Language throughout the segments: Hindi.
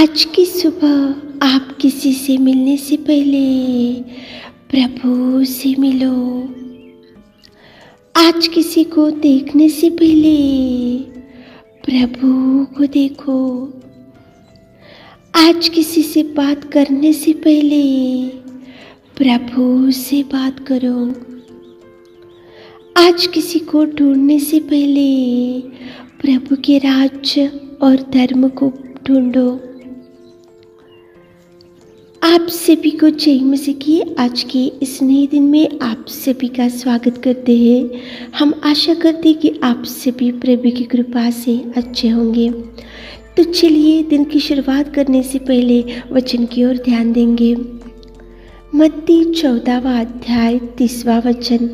आज की सुबह आप किसी से मिलने से पहले प्रभु से मिलो। आज किसी को देखने से पहले प्रभु को देखो। आज किसी से बात करने से पहले प्रभु से बात करो। आज किसी को ढूंढने से पहले प्रभु के राज्य और धर्म को ढूंढो। आप सभी को जय मसीह की आज के इस नए दिन में आप सभी का स्वागत करते हैं। हम आशा करते हैं कि आप सभी प्रभु की कृपा से अच्छे होंगे। तो चलिए दिन की शुरुआत करने से पहले वचन की ओर ध्यान देंगे। मत्ती 14वां अध्याय 30वां वचन।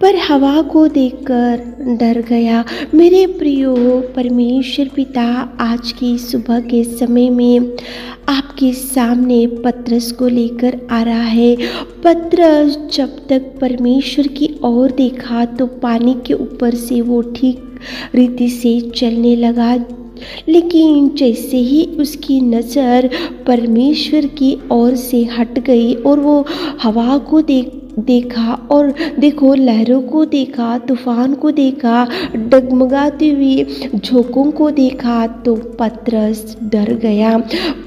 पर हवा को देखकर डर गया। मेरे प्रियो, परमेश्वर पिता आज की सुबह के समय में आपके सामने पतरस को लेकर आ रहा है। पतरस जब तक परमेश्वर की ओर देखा तो पानी के ऊपर से वो ठीक रीति से चलने लगा, लेकिन जैसे ही उसकी नज़र परमेश्वर की ओर से हट गई और वो हवा को देखा और देखो लहरों को देखा, तूफान को देखा, डगमगाती हुई झोंकों को देखा तो पतरस डर गया।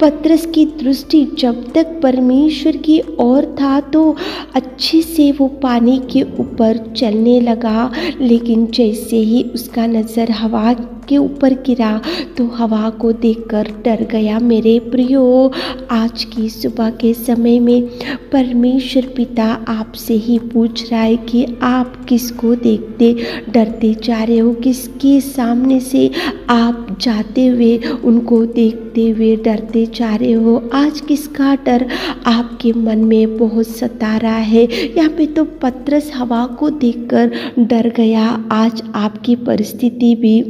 पतरस की दृष्टि जब तक परमेश्वर की ओर था तो अच्छे से वो पानी के ऊपर चलने लगा, लेकिन जैसे ही उसका नज़र हवा के ऊपर गिरा तो हवा को देखकर डर गया। मेरे प्रियो, आज की सुबह के समय में परमेश्वर पिता आपसे ही पूछ रहा है कि आप किसको देखते डरते जा रहे हो, किसके सामने से आप जाते हुए उनको देखते हुए डरते जा रहे हो। आज किसका डर आपके मन में बहुत सता रहा है। यहाँ पे तो पतरस हवा को देखकर डर गया। आज आपकी परिस्थिति भी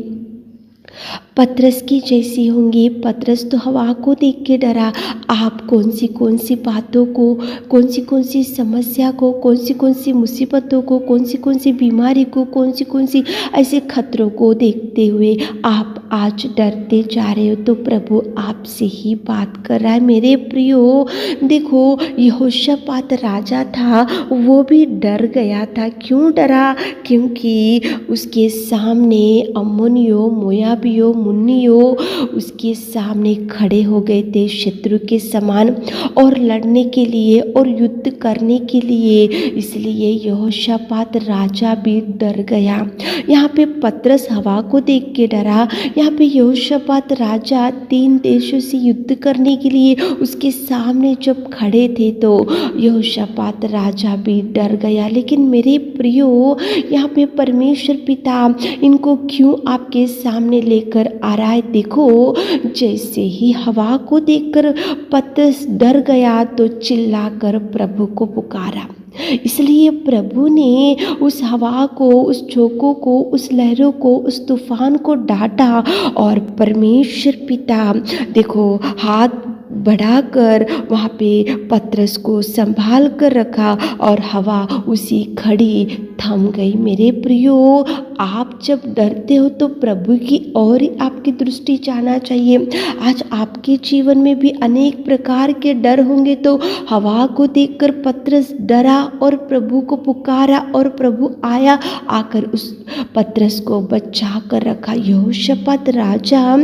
पतरस की जैसी होंगी। पतरस तो हवा को देख के डरा। आप कौन सी बातों को, कौन सी समस्या को, कौन सी मुसीबतों को, कौन सी बीमारी को, कौन सी ऐसे खतरों को देखते हुए आप आज डरते जा रहे हो। तो प्रभु आपसे ही बात कर रहा है। मेरे प्रियो, देखो यहोशापात राजा था, वो भी डर गया था। क्यों डरा? क्योंकि उसके सामने अम्मोनियों, मोयाबियों, मुन्नियों उसके सामने खड़े हो गए थे शत्रु के समान और लड़ने के लिए और युद्ध करने के लिए। इसलिए यहोशापात राजा भी डर गया। यहाँ पे पतरस हवा को देख के डरा। यहाँ पे यहोशापात राजा 3 देशों से युद्ध करने के लिए उसके सामने जब खड़े थे तो यहोशापात राजा भी डर गया। लेकिन मेरे प्रियो, यहाँ पे परमेश्वर पिता इनको क्यों आपके सामने लेकर आ रहा है? देखो, जैसे ही हवा को देखकर पतरस डर गया तो चिल्लाकर प्रभु को पुकारा। इसलिए प्रभु ने उस हवा को, उस झोंकों को, उस लहरों को, उस तूफान को डांटा और परमेश्वर पिता देखो हाथ बढ़ाकर वहाँ पे पतरस को संभाल कर रखा और हवा उसी खड़ी थम गई। मेरे प्रियो, आप जब डरते हो तो प्रभु की ओर आपकी दृष्टि जाना चाहिए। आज आपके जीवन में भी अनेक प्रकार के डर होंगे, तो हवा को देखकर पतरस डरा और प्रभु को पुकारा और प्रभु आया, आकर उस पतरस को बचा कर रखा। यहोशापात राजा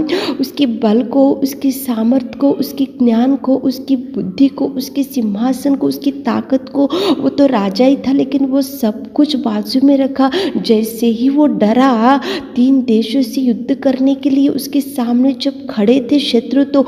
उसके बल को, उसकी सामर्थ्य को, उसकी ज्ञान को, उसकी बुद्धि को, उसके सिंहासन को, उसकी ताकत को, वो तो राजा ही था, लेकिन वो सब कुछ बाजू में रखा। जैसे ही वो डरा, 3 देशों से युद्ध करने के लिए उसके सामने जब खड़े थे शत्रु, तो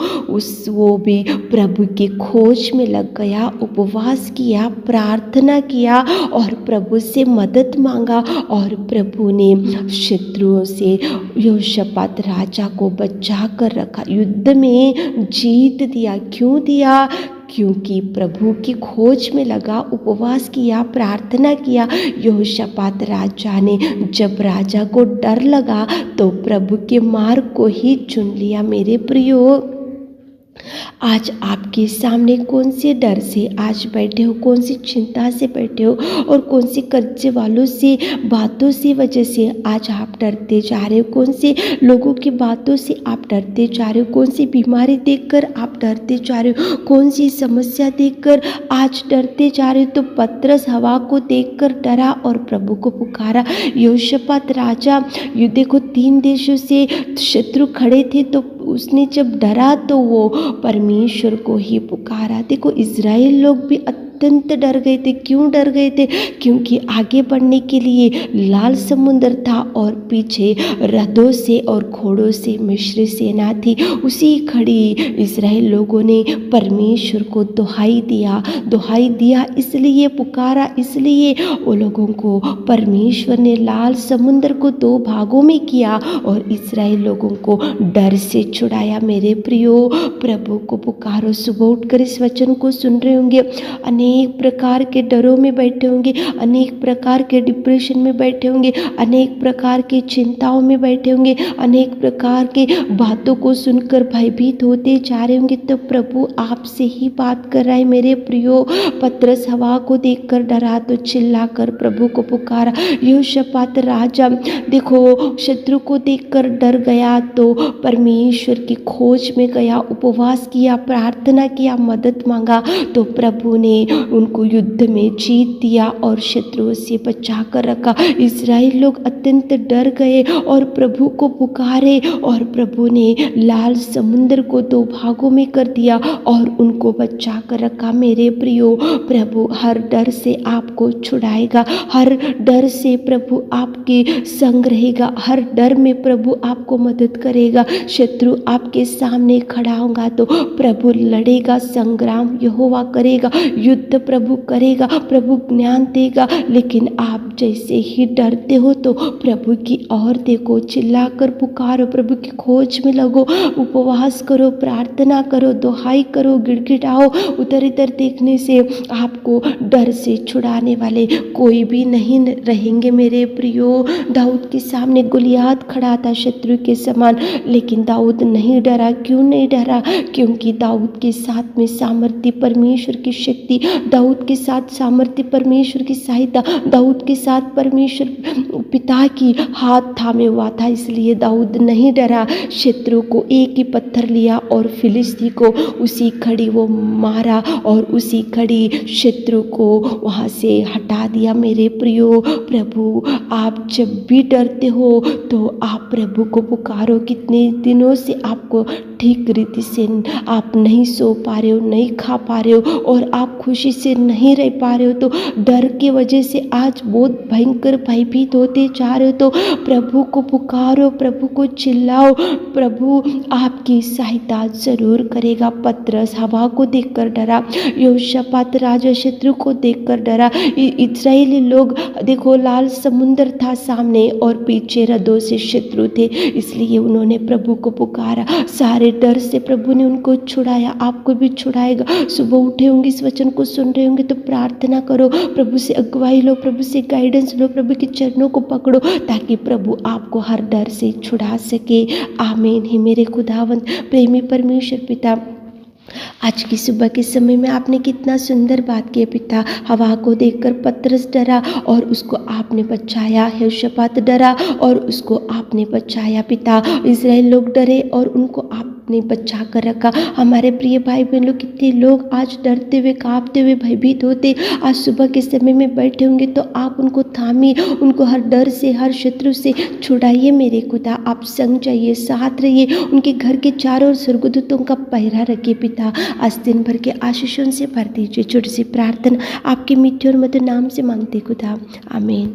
वो भी प्रभु की खोज में लग गया, उपवास किया, प्रार्थना किया और प्रभु से मदद मांगा और प्रभु ने शत्रुओं से यहोशापात राजा को बचा कर रखा, युद्ध में जीत दिया। क्यों दिया? क्योंकि प्रभु की खोज में लगा, उपवास किया, प्रार्थना किया। यहोशापात राजा ने जब राजा को डर लगा तो प्रभु के मार्ग को ही चुन लिया। मेरे प्रियो, आज आपके सामने कौन से डर से आज बैठे हो, कौन सी चिंता से बैठे हो और कौन सी कर्जे वालों से बातों से वजह से आज आप डरते जा रहे हो, कौन से लोगों की बातों से आप डरते जा रहे हो, कौन सी बीमारी देखकर आप डरते जा रहे हो, कौन सी समस्या देखकर आज डरते जा रहे हो। तो पतरस हवा को देखकर डरा और प्रभु को पुकारा। यहोशापात राजा, ये देखो 3 देशों से शत्रु खड़े थे, तो उसने जब डरा तो वो परमेश्वर को ही पुकारा। देखो इज़राइल लोग भी अत्यंत डर गए थे। क्यों डर गए थे? क्योंकि आगे बढ़ने के लिए लाल समुद्र था और पीछे रथों से और घोड़ों से मिस्र सेना थी। उसी खड़ी इज़राइल लोगों ने परमेश्वर को दुहाई दिया, इसलिए पुकारा, इसलिए वो लोगों को परमेश्वर ने लाल समुद्र को 2 भागों में किया और इज़राइल लोगों को डर से छुड़ाया। मेरे प्रियो, प्रभु को पुकारो। सुबह उठकर इस वचन को सुन रहे होंगे, अनेक प्रकार के डरों में बैठे होंगे, अनेक प्रकार के डिप्रेशन में बैठे होंगे, अनेक प्रकार की चिंताओं में बैठे होंगे, अनेक प्रकार के बातों को सुनकर भयभीत होते जा रहे होंगे। तो प्रभु आपसे ही बात कर रहा है। मेरे प्रियो, पतरस हवा को देखकर डरा तो चिल्लाकर प्रभु को पुकारा। यहोशापात राजा देखो शत्रु को देखकर डर गया तो परमेश्वर की खोज में गया, उपवास किया, प्रार्थना किया, मदद मांगा, तो प्रभु ने उनको युद्ध में जीत दिया और शत्रुओं से बचा कर रखा। इज़राइल लोग अत्यंत डर गए और प्रभु को पुकारे और प्रभु ने लाल समुद्र को 2 भागों में कर दिया और उनको बचा कर रखा। मेरे प्रियो, प्रभु हर डर से आपको छुड़ाएगा, हर डर से प्रभु आपके संग रहेगा, हर डर में प्रभु आपको मदद करेगा। शत्रु आपके सामने खड़ा होगा तो प्रभु लड़ेगा, संग्राम यहोवा करेगा, युद्ध प्रभु करेगा, प्रभु ज्ञान देगा। लेकिन आप जैसे ही डरते हो तो प्रभु की ओर देखो, चिल्लाकर पुकारो, प्रभु की खोज में लगो, उपवास करो, प्रार्थना करो, दुहाई करो, गिड़गिड़ाओ। उधर इधर देखने से आपको डर से छुड़ाने वाले कोई भी नहीं रहेंगे। मेरे प्रियो, दाऊद के सामने गोलियात खड़ा था शत्रु के समान, लेकिन दाऊद नहीं डरा। क्यों नहीं डरा? क्योंकि दाऊद के साथ में सामर्थ्य परमेश्वर की शक्ति, दाऊद के साथ सामर्थ्य परमेश्वर की सहायता, दाऊद के साथ परमेश्वर पिता की हाथ थामे हुआ था, इसलिए दाऊद नहीं डरा। शत्रु को एक ही पत्थर लिया और फिलिस्ती को उसी खड़ी वो मारा और उसी खड़ी शत्रु को वहाँ से हटा दिया। मेरे प्रियो, प्रभु आप जब भी डरते हो तो आप प्रभु को पुकारो। कितने दिनों से आपको ठीक रीति से आप नहीं सो पा रहे हो, नहीं खा पा रहे हो और आप खुशी से नहीं रह पा रहे हो, तो डर की वजह से आज बहुत भयंकर भयभीत होते जा रहे हो, तो प्रभु को पुकारो, प्रभु को चिल्लाओ, प्रभु आपकी सहायता जरूर करेगा। पतरस हवा को देखकर डरा, यहोशापात राजा शत्रु को देखकर डरा। इस्राएली लोग देखो लाल समुद्र था सामने और पीछे रथों से शत्रु थे, इसलिए उन्होंने प्रभु को पुकारा। सारे डर से प्रभु ने उनको छुड़ाया, आपको भी छुड़ाएगा। सुबह उठे होंगे, इस वचन को सुन रहे होंगे तो प्रार्थना करो, प्रभु से अगुवाई लो, प्रभु से गाइडेंस लो, प्रभु के चरणों को पकड़ो ताकि प्रभु आपको हर डर से छुड़ा सके। आमीन। ही मेरे खुदावंत प्रेमी परमेश्वर पिता, आज की सुबह के समय में आपने कितना सुंदर बात की पिता। हवा को देखकर पतरस डरा और उसको आपने बचाया, यहोशापात डरा और उसको आपने बचाया पिता। इज़राइल लोग डरे और उनको आपने बचा कर रखा। हमारे प्रिय भाई बहन लोग, कितने लोग आज डरते हुए, कांपते हुए, भयभीत होते आज सुबह के समय में बैठे होंगे, तो आप उनको थामिए, उनको हर डर से, हर शत्रु से छुड़ाइए। मेरे खुदा आप संग जाइए, साथ रहिए, उनके घर के चारों ओर स्वर्गदूतों का पहरा रखिए पिता। आज दिन भर के आशीषों से भर दीजिए। छोटी सी प्रार्थना आपके मीठे और मधुर नाम से मांगते खुदा, आमीन।